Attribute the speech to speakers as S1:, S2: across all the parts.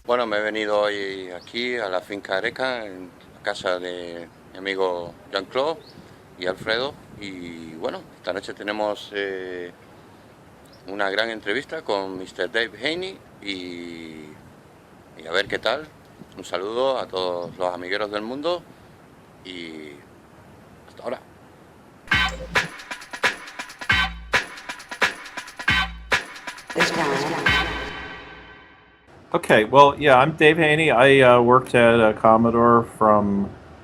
S1: Bueno, me he venido hoy aquí a la finca Areca, en la casa de mi amigo Jean-Claude y Alfredo. Y bueno, esta noche tenemos una gran entrevista con Mr. Dave Haynie y a ver qué tal. Un saludo a todos los amigueros del mundo y hasta ahora.
S2: Okay, well, yeah, I'm Dave Haynie. I worked at Commodore from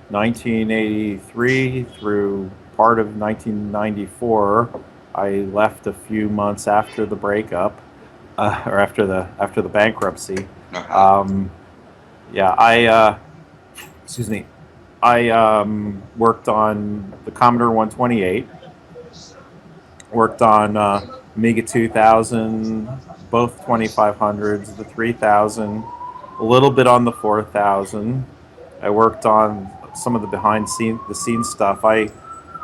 S2: 1983 through part of 1994. I left a few months after the breakup, or after the bankruptcy.
S1: Ajá.
S2: Um, yeah, excuse me. I worked on the Commodore 128. Worked on Amiga 2000, both 2500s, the 3000, a little bit on the 4000. I worked on some of the the scenes stuff.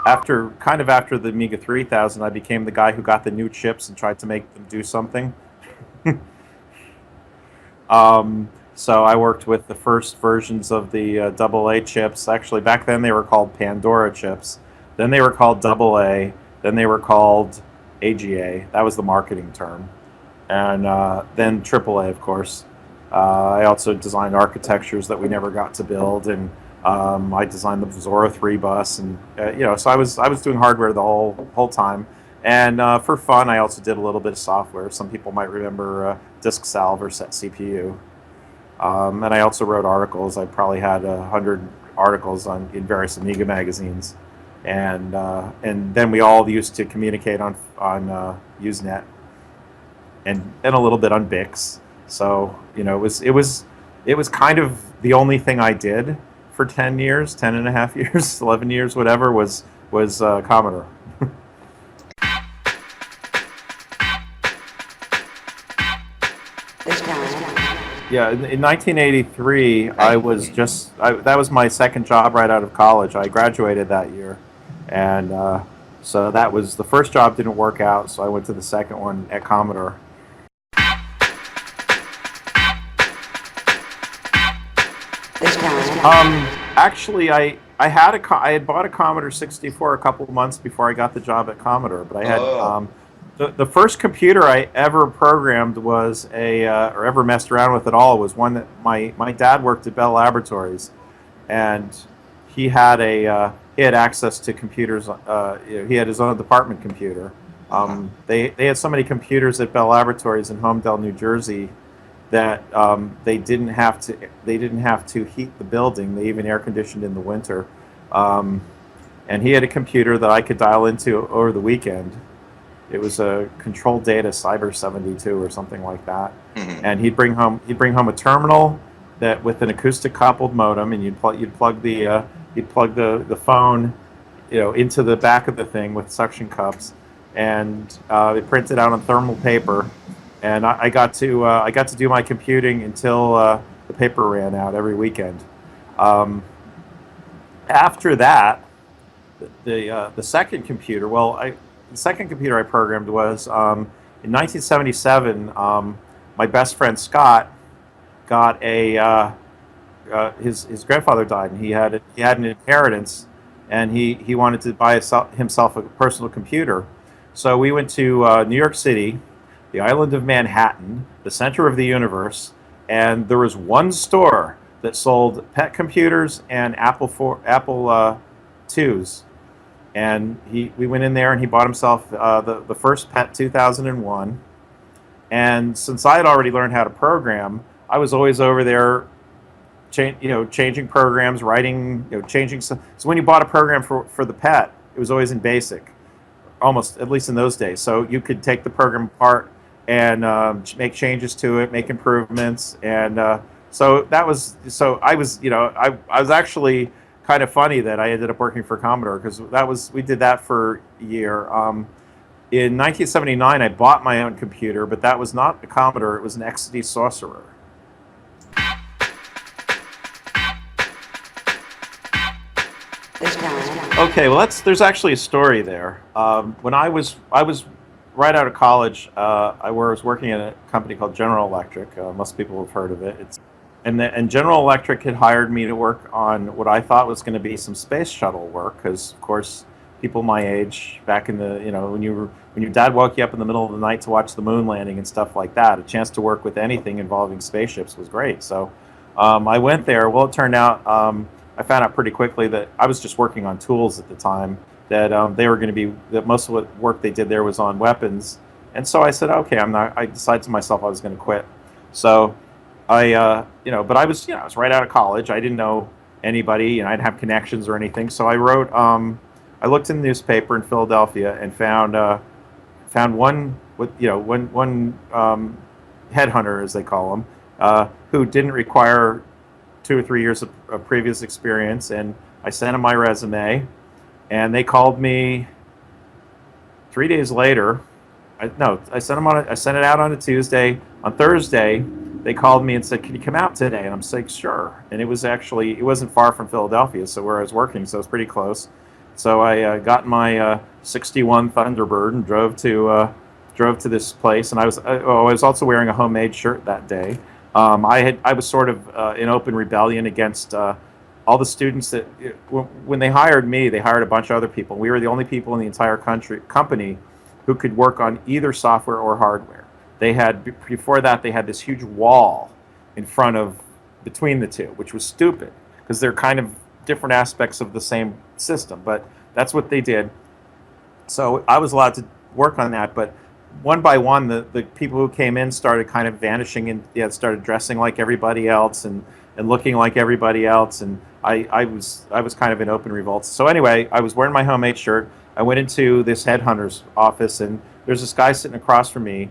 S2: After the Amiga 3000, I became the guy who got the new chips and tried to make them do something. So I worked with the first versions of the AA chips. Actually, back then they were called Pandora chips. Then they were called AA. Then they were called AGA. That was the marketing term. And then AAA, of course. I also designed architectures that we never got to build, and I designed the Zora 3 bus, and so I was doing hardware the whole time. And for fun, I also did a little bit of software. Some people might remember Disk Salve or Set CPU. And I also wrote articles. I probably had 100 articles in various Amiga magazines, and then we all used to communicate on Usenet, and a little bit on Bix. So it was kind of the only thing I did for 10 years, 10 and a half years, 11 years, whatever was Commodore. Yeah, in 1983, that was my second job right out of college. I graduated that year, and so that was the first job didn't work out, so I went to the second one at Commodore. Actually, I had bought a Commodore 64 a couple of months before I got the job at Commodore, but I had
S1: Oh,
S2: the first computer I ever programmed was or ever messed around with at all was one that my dad worked at Bell Laboratories, and he had access to computers. He had his own department computer.
S1: ajá.
S2: They had so many computers at Bell Laboratories in Homedale, New Jersey, that they didn't have to heat the building. They even air conditioned in the winter. Um, and he had a computer that I could dial into over the weekend. It was a Control Data Cyber 72 or something like that.
S1: Ujú.
S2: And he'd bring home a terminal that with an acoustic coupled modem, and you'd plug the phone, into the back of the thing with suction cups, and they printed out on thermal paper. And I got to do my computing until the paper ran out every weekend. Um, After that, the second computer. The second computer I programmed was in 1977. My best friend Scott got his grandfather died, and he had an inheritance, and he wanted to buy himself a personal computer. So we went to New York City, the island of Manhattan, the center of the universe, and there was one store that sold pet computers and Apple twos. And we went in there, and he bought himself the first Pet 2001. And since I had already learned how to program, I was always over there, changing programs, writing, changing stuff. So when you bought a program for the Pet, it was always in BASIC, almost, at least in those days. So you could take the program apart and make changes to it, make improvements, and so I was actually kind of funny that I ended up working for Commodore, because we did that for a year. In 1979, I bought my own computer, but that was not a Commodore; it was an XD Sorcerer. Okay, well, there's actually a story there. When I was right out of college, I was working at a company called General Electric. Most people have heard of it. and General Electric had hired me to work on what I thought was going to be some space shuttle work, because of course people my age back in the, when your dad woke you up in the middle of the night to watch the moon landing and stuff like that, a chance to work with anything involving spaceships was great. So I went there. Well, it turned out I found out pretty quickly that I was just working on tools at the time, that they were going to be, that most of what work they did there was on weapons. And so I said, okay, I decided to myself I was going to quit. So but I was right out of college. I didn't know anybody, I didn't have connections or anything. So I wrote, I looked in the newspaper in Philadelphia and found one with, one headhunter, as they call them, who didn't require 2 or 3 years of previous experience. And I sent him my resume, and they called me 3 days later. I sent it out on a Tuesday. On Thursday, they called me and said, "Can you come out today?" And I'm saying, "Sure." And it wasn't far from Philadelphia, so where I was working, so it was pretty close. So I got my '61 Thunderbird and drove to this place. And I was also wearing a homemade shirt that day. I was sort of in open rebellion against all the students that, when they hired me, they hired a bunch of other people. We were the only people in the entire company who could work on either software or hardware. Before that, they had this huge wall between the two, which was stupid, because they're kind of different aspects of the same system, but that's what they did. So I was allowed to work on that, but one by one, the people who came in started kind of vanishing, and started dressing like everybody else and looking like everybody else, and I was kind of in open revolt. So anyway, I was wearing my homemade shirt. I went into this headhunter's office, and there's this guy sitting across from me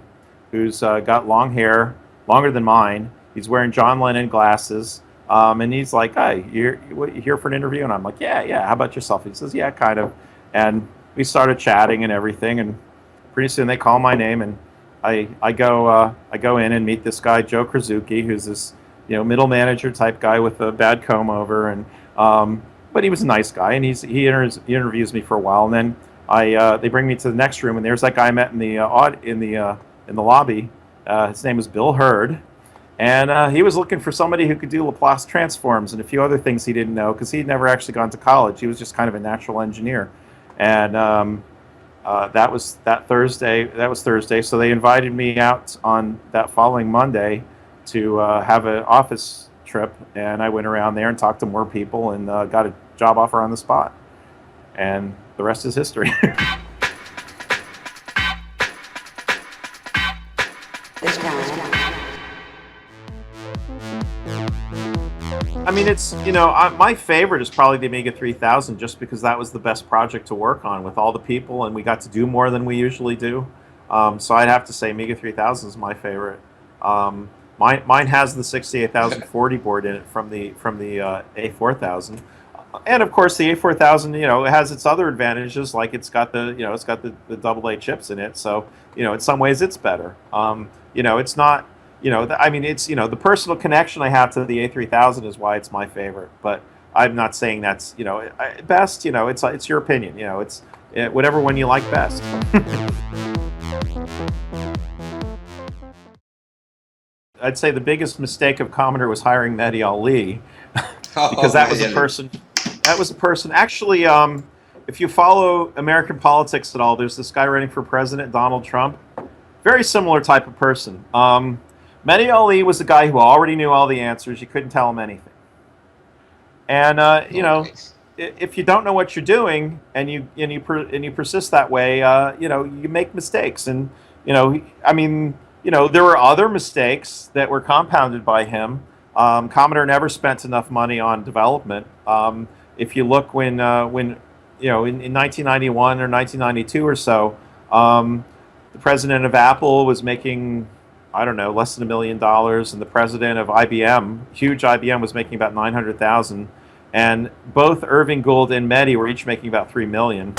S2: who's got long hair, longer than mine. He's wearing John Lennon glasses, and he's like, "Hey, you here for an interview?" And I'm like, "Yeah. How about yourself?" He says, "Yeah, kind of." And we started chatting and everything, and pretty soon they call my name, and I go in and meet this guy, Joe Krasuki, who's this middle manager type guy with a bad comb over, and but he was a nice guy, and he interviews me for a while, and then they bring me to the next room, and there's that guy I met in the lobby. His name was Bill Hurd, and he was looking for somebody who could do Laplace transforms and a few other things he didn't know, because he'd never actually gone to college. He was just kind of a natural engineer, and that was Thursday. So they invited me out on that following Monday to have an office trip, and I went around there and talked to more people, and got a job offer on the spot, and the rest is history. I mean, it's, my favorite is probably the Amiga 3000, just because that was the best project to work on with all the people, and we got to do more than we usually do. So I'd have to say Amiga 3000 is my favorite. Mine has the 68040 board in it from the A4000, and of course the A4000, it has its other advantages, like it's got the AA chips in it. So in some ways it's better. It's not. It's, the personal connection I have to the A3000 is why it's my favorite. But I'm not saying that's, best. It's your opinion. It's whatever one you like best. I'd say the biggest mistake of Commodore was hiring Mehdi Ali, because that was a person. That was a person. Actually, if you follow American politics at all, there's this guy running for president, Donald Trump. Very similar type of person. Mehdi Ali was the guy who already knew all the answers. You couldn't tell him anything. And if you don't know what you're doing, and you persist that way, you make mistakes. And there were other mistakes that were compounded by him. Commodore never spent enough money on development. If you look when in 1991 or 1992 or so, the president of Apple was making, I don't know, less than $1 million, and the president of IBM, huge IBM, was making about $900,000, and both Irving Gould and Mehdi were each making about $3 million.